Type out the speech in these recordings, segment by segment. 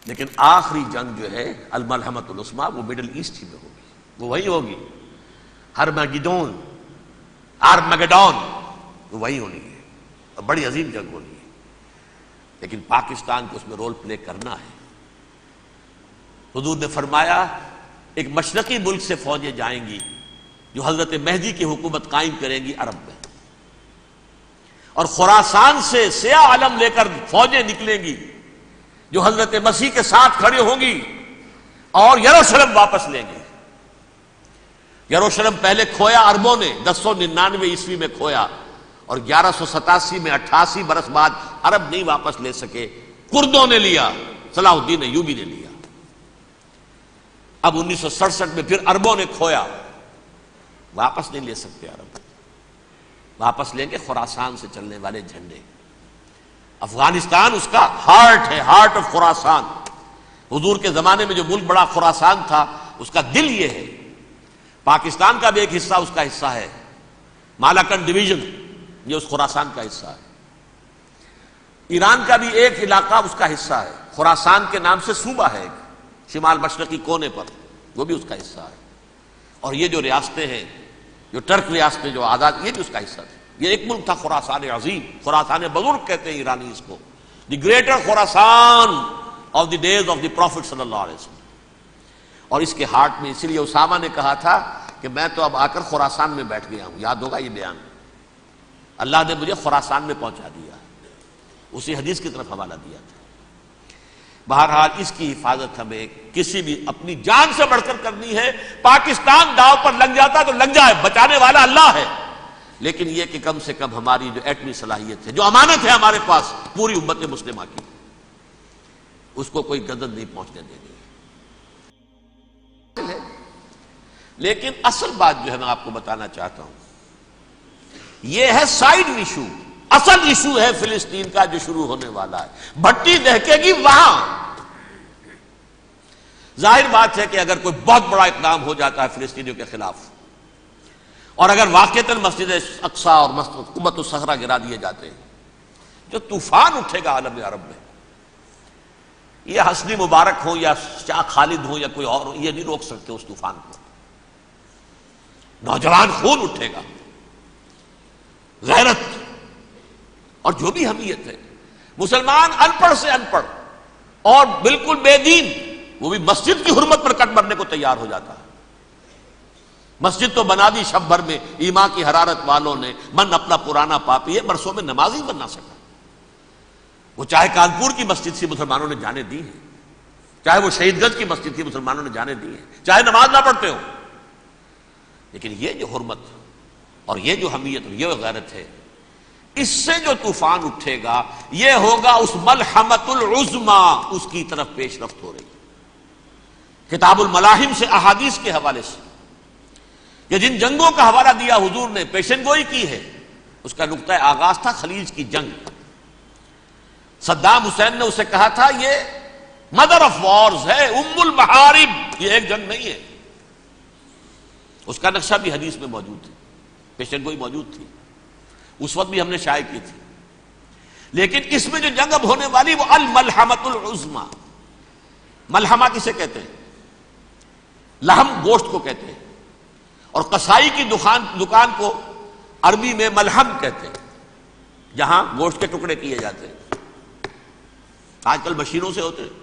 لیکن آخری جنگ جو ہے الملحمۃ العظمیٰ وہ مڈل ایسٹ ہی میں ہوگی، وہ وہی ہوگی، ہرمگیڈون، آرمگیڈون وہ وہی ہونی ہے، اور بڑی عظیم جنگ ہونی ہے، لیکن پاکستان کو اس میں رول پلے کرنا ہے۔ حضور نے فرمایا ایک مشرقی ملک سے فوجیں جائیں گی جو حضرت مہدی کی حکومت قائم کریں گی عرب میں، اور خراسان سے سیاہ علم لے کر فوجیں نکلیں گی جو حضرت مسیح کے ساتھ کھڑے ہوں گی اور یروشلم واپس لیں گے۔ یروشلم پہلے کھویا عربوں نے 1099 عیسوی میں کھویا، اور 1187 میں 88 برس بعد عرب نہیں واپس لے سکے، کردوں نے لیا، صلاح الدین ایوبی نے لیا۔ اب 1967 میں پھر عربوں نے کھویا، واپس نہیں لے سکتے عرب، واپس لیں گے خراسان سے چلنے والے جھنڈے۔ افغانستان اس کا ہارٹ ہے، ہارٹ آف خراسان۔ حضور کے زمانے میں جو ملک بڑا خراسان تھا اس کا دل یہ ہے۔ پاکستان کا بھی ایک حصہ اس کا حصہ ہے، مالاکنڈ ڈویژن، یہ اس خراسان کا حصہ ہے۔ ایران کا بھی ایک علاقہ اس کا حصہ ہے، خراسان کے نام سے صوبہ ہے ایک، شمال مشرقی کونے پر، وہ بھی اس کا حصہ ہے۔ اور یہ جو ریاستیں ہیں، جو ٹرک ریاستیں جو آزاد، یہ بھی اس کا حصہ تھا۔ یہ ایک ملک تھا خراسان عظیم، خراسان بزرگ کہتے ہیں ایرانی اس کو، the greater Khorasan of the days of the prophet صلی اللہ علیہ وسلم۔ اور اس کے ہارٹ میں، اسی لیے اسامہ نے کہا تھا کہ میں تو اب آ کر خراسان میں بیٹھ گیا ہوں، یاد ہوگا یہ بیان، اللہ نے مجھے خراسان میں پہنچا دیا، اسی حدیث کی طرف حوالہ دیا تھا۔ بہرحال اس کی حفاظت ہمیں کسی بھی اپنی جان سے بڑھ کر کرنی ہے۔ پاکستان داؤ پر لگ جاتا تو لگ جائے، بچانے والا اللہ ہے، لیکن یہ کہ کم سے کم ہماری جو ایٹمی صلاحیت ہے، جو امانت ہے ہمارے پاس پوری امت مسلمہ کی، اس کو کوئی گدن نہیں پہنچنے دینی ہے۔ لیکن اصل بات جو ہے میں آپ کو بتانا چاہتا ہوں، یہ ہے سائیڈ ایشو۔ اصل ایشو ہے فلسطین کا جو شروع ہونے والا ہے، بھٹی دہکے گی وہاں۔ ظاہر بات ہے کہ اگر کوئی بہت بڑا اقدام ہو جاتا ہے فلسطینیوں کے خلاف، اور اگر واقعتاً مسجد اقصیٰ اور قبۃ الصخرہ گرا دیے جاتے ہیں، جو طوفان اٹھے گا عالم عرب میں، یہ حسنی مبارک ہو یا شاہ خالد ہو یا کوئی اور ہو، یہ نہیں روک سکتے اس طوفان کو۔ نوجوان خون اٹھے گا، غیرت اور جو بھی حمیت ہے۔ مسلمان ان پڑھ سے ان پڑھ اور بالکل بے دین، وہ بھی مسجد کی حرمت پر کٹ مرنے کو تیار ہو جاتا ہے۔ مسجد تو بنا دی شب بھر میں ایمان کی حرارت والوں نے، من اپنا پرانا پاپی ہے، برسوں میں نماز ہی بننا سکا۔ وہ چاہے کانپور کی مسجد سے مسلمانوں نے جانے دی ہیں، چاہے وہ شہید گنج کی مسجد تھی مسلمانوں نے جانے دی ہیں، چاہے نماز نہ پڑھتے ہو، لیکن یہ جو حرمت اور یہ جو حمیت اور یہ غیرت ہے، اس سے جو طوفان اٹھے گا یہ ہوگا اس ملحمۃ العظمیٰ، اس کی طرف پیش رفت ہو رہی ہے۔ کتاب الملاحم سے احادیث کے حوالے سے کہ جن جنگوں کا حوالہ دیا حضور نے، پیشن گوئی کی ہے، اس کا نقطہ آغاز تھا خلیج کی جنگ۔ صدام حسین نے اسے کہا تھا یہ مدر آف وارز ہے، ام المحارب، یہ ایک جنگ نہیں ہے۔ اس کا نقشہ بھی حدیث میں موجود تھی، پیشن گوئی موجود تھی، اس وقت بھی ہم نے شائع کی تھی۔ لیکن اس میں جو جنگ اب ہونے والی وہ الملحمۃ العظمیٰ۔ ملحمہ کسے کہتے ہیں؟ لحم گوشت کو کہتے ہیں، اور قصائی کی دکان کو عربی میں ملحم کہتے ہیں، جہاں گوشت کے ٹکڑے کیے جاتے ہیں۔ آج کل مشینوں سے ہوتے ہیں،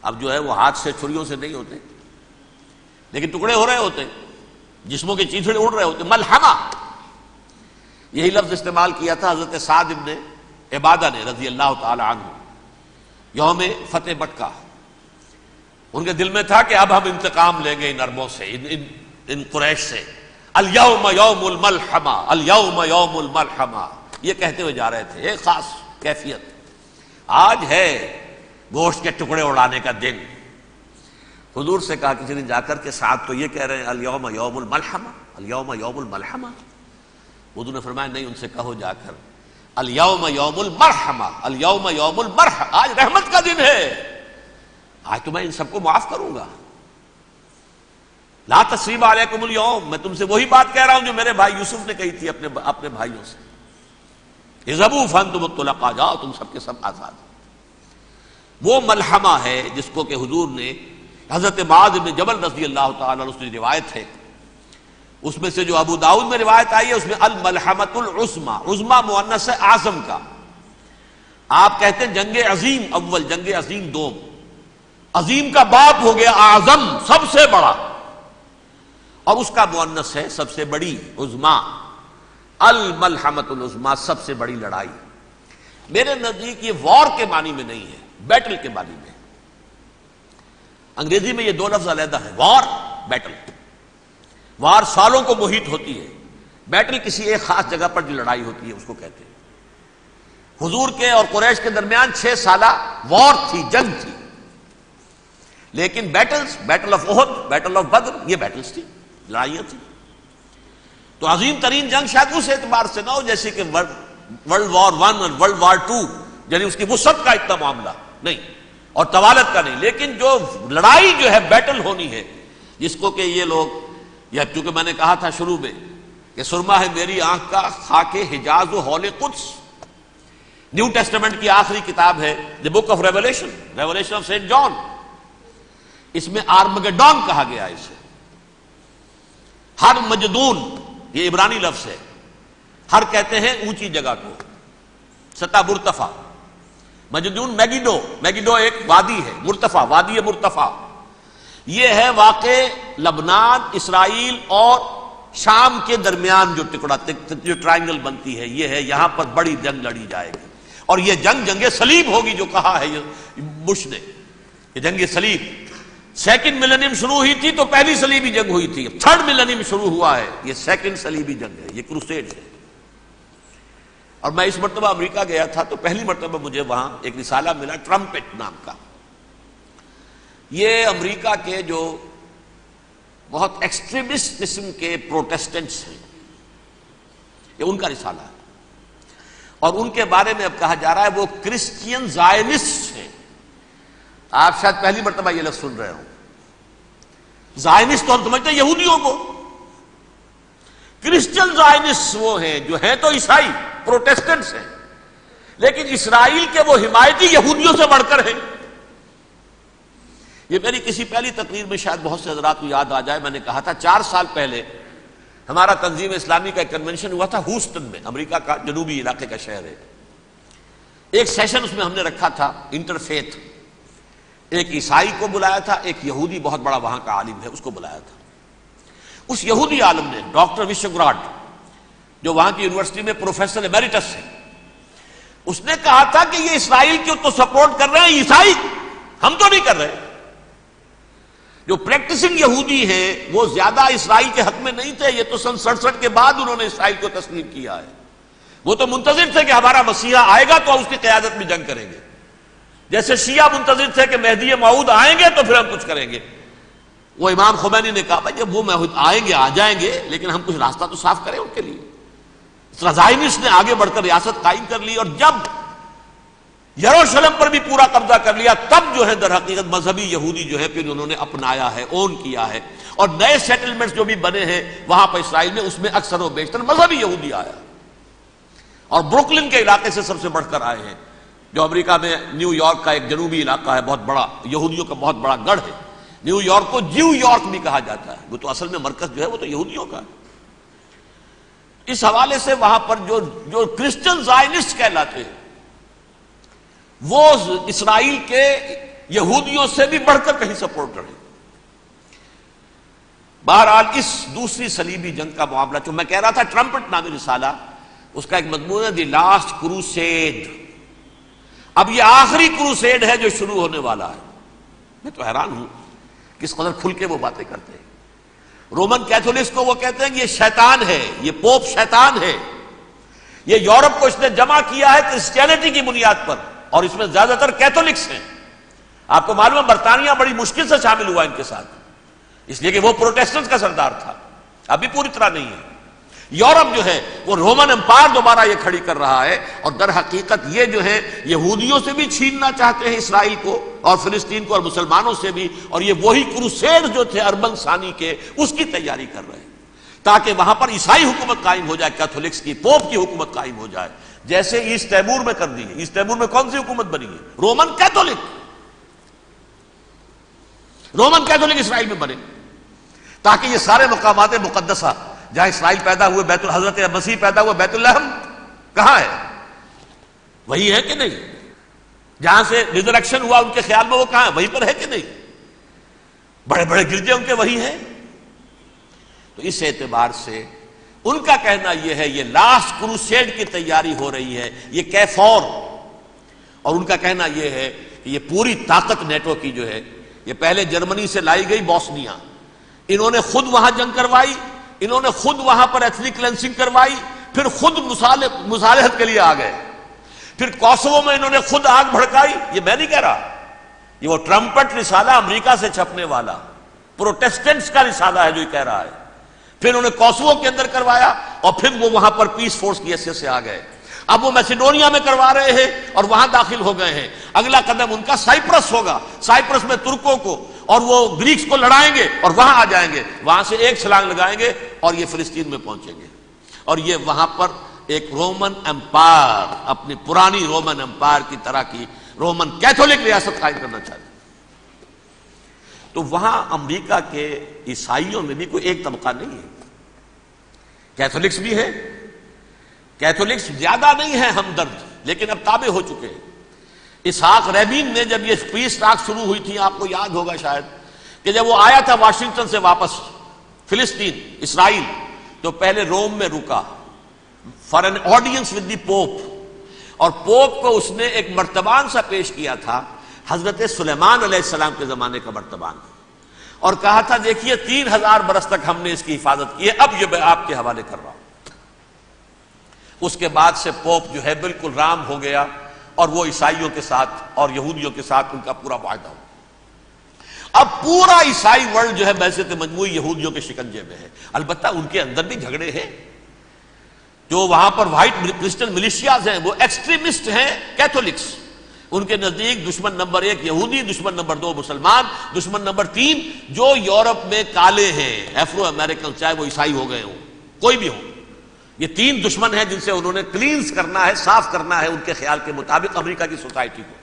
اب جو ہے وہ ہاتھ سے چھریوں سے نہیں ہوتے، لیکن ٹکڑے ہو رہے ہوتے ہیں، جسموں کے چیتھڑے اڑ رہے ہوتے ہیں۔ ملحمہ، یہی لفظ استعمال کیا تھا حضرت سعد ابن عبادہ نے رضی اللہ تعالی عنہ یوم فتح مکہ۔ ان کے دل میں تھا کہ اب ہم انتقام لیں گے ان عربوں سے، ان قریش سے۔ الیوم یوم الملحمہ، الیوم یوم الملحمہ، یہ کہتے ہوئے جا رہے تھے، ایک خاص کیفیت۔ آج ہے گوشت کے ٹکڑے اڑانے کا دن۔ حضور سے کہا کسی نے جا کر کے ساتھ تو یہ کہہ رہے ہیں الیوم یوم الملحمہ، الیوم یوم الملحمہ۔ حضور نے فرمایا نہیں، ان سے کہو جا کر الیوم یوم المرحمہ، الیوم یوم المرحمہ، آج رحمت کا دن ہے، آج تو میں ان سب کو معاف کروں گا۔ لا تثریب علیکم اليوم، میں تم سے وہی بات کہہ رہا ہوں جو میرے بھائی یوسف نے کہی تھی اپنے بھائیوں سے، اذهبوا فانتم الطلقاء، جاؤ تم سب کے سب آزاد۔ وہ ملحمہ ہے جس کو کہ حضور نے حضرت معاذ بن جبل رضی اللہ تعالیٰ عنہ سے روایت ہے، اس میں سے جو ابو داؤد میں روایت آئی ہے اس میں الملحمۃ العظمی، عظمی مؤنث ہے اعظم کا، آپ کہتے ہیں جنگ عظیم اول، جنگ عظیم دوم، عظیم کا باپ ہو گیا اعظم، سب سے بڑا، اور اس کا مؤنث ہے سب سے بڑی، عظمی، الملحمۃ العظمی، سب سے بڑی لڑائی۔ میرے نزدیک یہ وار کے معنی میں نہیں ہے، بیٹل کے معنی میں۔ انگریزی میں یہ دو لفظ علیحدہ ہیں، وار، بیٹل۔ وار سالوں کو محیط ہوتی ہے، بیٹل کسی ایک خاص جگہ پر جو لڑائی ہوتی ہے اس کو کہتے ہیں۔ حضور کے اور قریش کے درمیان 6 سالہ وار تھی، جنگ تھی، لیکن battles, battle of Uhud, battle of Badr, یہ بیٹلز تھی، لڑائیاں تھیں۔ تو عظیم ترین جنگ شاید اس اعتبار سے نہ ہو جیسے کہ ورلڈ وار 1 اور ورلڈ وار 2، یعنی اس کی وسعت کا اتنا معاملہ نہیں اور طوالت کا نہیں، لیکن جو لڑائی جو ہے بیٹل ہونی ہے، جس کو کہ یہ لوگ، یا چونکہ میں نے کہا تھا شروع میں کہ سرما ہے میری آنکھ کا خاک حجاز و ہول قدس، نیو ٹیسٹمنٹ کی آخری کتاب ہے the book of revelation, revelation of saint John, اس میں آرمگڈون کہا گیا ہے اسے۔ ہر مجدون، یہ عبرانی لفظ ہے، ہر کہتے ہیں اونچی جگہ کو، سطح مرتفع، مجدون میگیڈو، میگیڈو ایک وادی ہے، مرتفع، وادی مرتفع، یہ ہے واقع لبنان، اسرائیل اور شام کے درمیان جو ٹکڑا، جو ٹرائنگل بنتی ہے، یہ ہے، یہاں پر بڑی جنگ لڑی جائے گی، اور یہ جنگ جنگ صلیب ہوگی جو کہا ہے بش نے، یہ جنگ صلیب۔ سیکنڈ ملینیم شروع ہوئی تھی تو پہلی صلیبی جنگ ہوئی تھی، تھرڈ ملینیم شروع ہوا ہے، یہ سیکنڈ صلیبی جنگ ہے، یہ کروسیڈ ہے۔ اور میں اس مرتبہ امریکہ گیا تھا تو پہلی مرتبہ مجھے وہاں ایک رسالہ ملا ٹرمپٹ نام کا، یہ امریکہ کے جو بہت ایکسٹریمسٹ قسم کے پروٹیسٹنٹس ہیں، یہ ان کا رسالہ ہے، اور ان کے بارے میں اب کہا جا رہا ہے وہ کرسچین زائنسٹ ہیں۔ آپ شاید پہلی مرتبہ یہ لفظ سن رہے ہوں، زائنسٹ تو ہم سمجھتے ہیں یہودیوں کو، کرسچین زائنسٹ وہ ہیں جو ہیں تو عیسائی پروٹیسٹنٹس ہیں، لیکن اسرائیل کے وہ حمایتی یہودیوں سے بڑھ کر ہیں۔ یہ میری کسی پہلی تقریر میں شاید بہت سے حضرات کو یاد آ جائے، میں نے کہا تھا 4 سال پہلے ہمارا تنظیم اسلامی کا ایک کنونشن ہوا تھا ہوسٹن میں، امریکہ کا جنوبی علاقے کا شہر ہے۔ ایک سیشن اس میں ہم نے رکھا تھا انٹرفیتھ، ایک عیسائی کو بلایا تھا، ایک یہودی بہت بڑا وہاں کا عالم ہے اس کو بلایا تھا۔ اس یہودی عالم نے، ڈاکٹر وشگراڈ، جو وہاں کی یونیورسٹی میں پروفیسر ایمیریٹس ہے، اس نے کہا تھا کہ یہ اسرائیل کو تو سپورٹ کر رہے ہیں عیسائی، ہم تو نہیں کر رہے۔ جو پریکٹسنگ یہودی ہیں وہ زیادہ اسرائیل کے حق میں نہیں تھے، یہ تو سن 67 کے بعد انہوں نے اسرائیل کو تسلیم کیا ہے، وہ تو منتظر تھے کہ ہمارا مسیحا آئے گا تو اس کی قیادت میں جنگ کریں گے، جیسے شیعہ منتظر تھے کہ مہدی موعود آئیں گے تو پھر ہم کچھ کریں گے۔ وہ امام خمینی نے کہا بھائی جب وہ آئیں گے آ جائیں گے، لیکن ہم کچھ راستہ تو صاف کریں ان کے لیے۔ زائنسٹ نے آگے بڑھ کر ریاست قائم کر لی، اور جب یروشلم پر بھی پورا قبضہ کر لیا، تب جو ہے در حقیقت مذہبی یہودی جو ہے پھر انہوں نے اپنایا ہے، اون کیا ہے، اور نئے سیٹلمنٹس جو بھی بنے ہیں وہاں پر اسرائیل میں، اس میں اکثر و بیشتر مذہبی یہودی آیا، اور بروکلن کے علاقے سے سب سے بڑھ کر آئے ہیں، جو امریکہ میں نیو یارک کا ایک جنوبی علاقہ ہے، بہت بڑا یہودیوں کا بہت بڑا گڑھ ہے۔ نیو یارک کو جیو یارک بھی کہا جاتا ہے، وہ تو اصل میں مرکز جو ہے وہ تو یہودیوں کا ہے۔ اس حوالے سے وہاں پر جو کرسچن زائنسٹ کہلاتے ہیں وہ اسرائیل کے یہودیوں سے بھی بڑھ کر کہیں سپورٹ رہے۔ بہرحال اس دوسری صلیبی جنگ کا معاملہ جو میں کہہ رہا تھا، ٹرمپٹ نامی رسالہ، اس کا ایک مضمون ہے دی لاسٹ کروسیڈ۔ اب یہ آخری کروسیڈ ہے جو شروع ہونے والا ہے۔ میں تو حیران ہوں کس قدر کھل کے وہ باتیں کرتے ہیں۔ رومن کیتھولکس کو وہ کہتے ہیں کہ یہ شیطان ہے، یہ پوپ شیطان ہے، یہ یورپ کو اس نے جمع کیا ہے کرسچینٹی کی بنیاد پر، اور اس میں زیادہ تر کیتھولکس ہیں۔ آپ کو معلوم ہے برطانیہ بڑی مشکل سے شامل ہوا ان کے ساتھ، اس لیے کہ وہ پروٹیسٹنٹ کا سردار تھا، ابھی پوری طرح نہیں ہے۔ یورپ جو ہے وہ رومن امپائر دوبارہ یہ کھڑی کر رہا ہے، اور در حقیقت یہ جو ہے یہودیوں سے بھی چھیننا چاہتے ہیں اسرائیل کو اور فلسطین کو، اور مسلمانوں سے بھی، اور یہ وہی کروسیڈ جو تھے اربن ثانی کے، اس کی تیاری کر رہے ہیں تاکہ وہاں پر عیسائی حکومت قائم ہو جائے، کیتھولکس کی، پوپ کی حکومت قائم ہو جائے، جیسے ایسٹ تیمور میں کر دی ہے۔ ایسٹ تیمور میں کون سی حکومت بنی ہے؟ رومن کیتھولک، رومن کیتھولک اسرائیل میں بنے، تاکہ یہ سارے مقامات مقدسہ جہاں اسرائیل پیدا ہوئے، حضرت مسیح پیدا ہوئے، بیت لحم کہاں ہے؟ وہی ہے کہ نہیں؟ جہاں سے ریزریکشن ہوا ان کے خیال میں وہ کہاں ہے؟ وہیں پر ہے کہ نہیں؟ بڑے بڑے گرجے ان کے وہی ہیں۔ تو اس اعتبار سے ان کا کہنا یہ ہے یہ لاسٹ کروسیڈ کی تیاری ہو رہی ہے، یہ کیفور، اور ان کا کہنا یہ ہے کہ یہ پوری طاقت نیٹو کی جو ہے، یہ پہلے جرمنی سے لائی گئی بوسنیا، انہوں نے خود وہاں جنگ کروائی، انہوں نے خود وہاں پر ایتھنک کلینسنگ کروائی، پھر خود مصالحت کے لیے آ گئے، پھر کوسوو میں انہوں نے خود آگ بھڑکائی۔ یہ میں نہیں کہہ رہا، یہ وہ ٹرمپٹ رسالہ امریکہ سے چھپنے والا پروٹیسٹنٹس کا رسالہ ہے جو یہ کہہ رہا ہے، پھر انہوں نے کوسوو کے اندر کروایا، اور پھر وہ وہاں پر پیس فورس کی حیثیت سے آ گئے۔ اب وہ میسیڈونیا میں کروا رہے ہیں اور وہاں داخل ہو گئے ہیں، اگلا قدم ان کا سائپرس ہوگا، سائپرس میں ترکوں کو اور وہ گریکس کو لڑائیں گے اور وہاں آ جائیں گے، وہاں سے ایک چھلانگ لگائیں گے اور یہ فلسطین میں پہنچیں گے، اور یہ وہاں پر ایک رومن امپائر، اپنی پرانی رومن امپائر کی طرح کی رومن کیتھولک ریاست قائم کرنا چاہتے ہیں۔ تو وہاں امریکہ کے عیسائیوں میں بھی کوئی ایک طبقہ نہیں ہے، کیتھولکس بھی ہے، کیتھولکس زیادہ نہیں ہے ہمدرد، لیکن اب تابع ہو چکے ہیں۔ اسحاق ریبین نے جب یہ پیس ٹاک شروع ہوئی تھی، آپ کو یاد ہوگا شاید، کہ جب وہ آیا تھا واشنگٹن سے واپس فلسطین اسرائیل، تو پہلے روم میں رکا for an audience with the pope, اور پوپ کو اس نے ایک مرتبان سا پیش کیا تھا، حضرت سلیمان علیہ السلام کے زمانے کا مرتبان، اور کہا تھا دیکھیے 3000 برس تک ہم نے اس کی حفاظت کی ہے، اب یہ میں آپ کے حوالے کر رہا ہوں۔ اس کے بعد سے پوپ جو ہے بالکل رام ہو گیا، اور وہ عیسائیوں کے ساتھ اور یہودیوں کے ساتھ ان کا پورا معاہدہ ہو۔ اب پورا عیسائی ورلڈ جو ہے بعثت مجموعی یہودیوں کے شکنجے میں ہے۔ البتہ ان کے اندر بھی جھگڑے ہیں، جو وہاں پر وائٹ کرسچن ملیشیاز ہیں وہ ایکسٹریمسٹ ہیں کیتھولکس، ان کے نزدیک دشمن نمبر 1 یہودی، دشمن نمبر 2 مسلمان، دشمن نمبر 3 جو یورپ میں کالے ہیں، ایفرو امریکن، چاہے وہ عیسائی ہو گئے ہوں، کوئی بھی ہوں، یہ 3 دشمن ہیں جن سے انہوں نے کلینز کرنا ہے، صاف کرنا ہے ان کے خیال کے مطابق امریکہ کی سوسائٹی کو،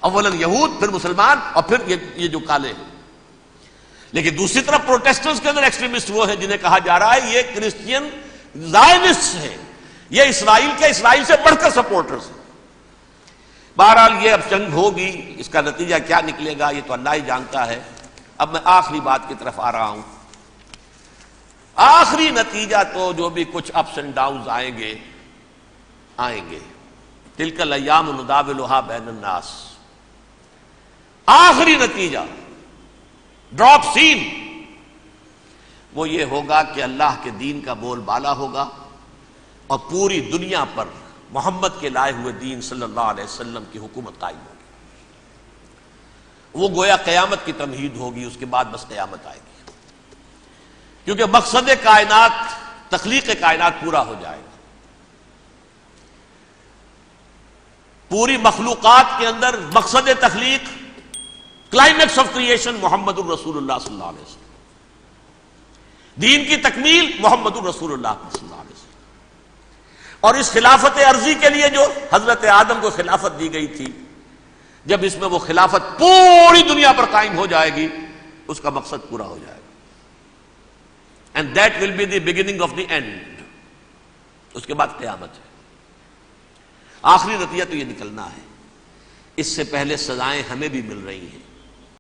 اولاً یہود، پھر مسلمان، اور پھر یہ جو کالے ہیں۔ لیکن دوسری طرف پروٹیسٹنٹس کے اندر ایکسٹریمسٹ وہ ہیں جنہیں کہا جا رہا ہے یہ کرسچین زائنسٹ ہیں، یہ اسرائیل کے، اسرائیل سے بڑھ کر سپورٹرز ہیں۔ بہرحال یہ اب جنگ ہوگی، اس کا نتیجہ کیا نکلے گا یہ تو اللہ ہی جانتا ہے۔ اب میں آخری بات کی طرف آ رہا ہوں۔ آخری نتیجہ تو جو بھی کچھ اپس اینڈ ڈاؤنز آئیں گے، تلک الایام نداولھا بین الناس، آخری نتیجہ ڈراپ سین وہ یہ ہوگا کہ اللہ کے دین کا بول بالا ہوگا، اور پوری دنیا پر محمد کے لائے ہوئے دین صلی اللہ علیہ وسلم کی حکومت قائم ہوگی۔ وہ گویا قیامت کی تمہید ہوگی، اس کے بعد بس قیامت آئے گی، کیونکہ مقصد کائنات، تخلیق کائنات پورا ہو جائے گا۔ پوری مخلوقات کے اندر مقصد تخلیق، کلائمیکس آف کریشن محمد الرسول اللہ صلی اللہ علیہ وسلم، دین کی تکمیل محمد الرسول اللہ صلی اللہ علیہ وسلم، اور اس خلافت عرضی کے لیے جو حضرت آدم کو خلافت دی گئی تھی، جب اس میں وہ خلافت پوری دنیا پر قائم ہو جائے گی، اس کا مقصد پورا ہو جائے گا، and that will be the beginning of the end۔ اس کے بعد قیامت ہے۔ آخری نتیجہ تو یہ نکلنا ہے، اس سے پہلے سزائیں ہمیں بھی مل رہی ہیں۔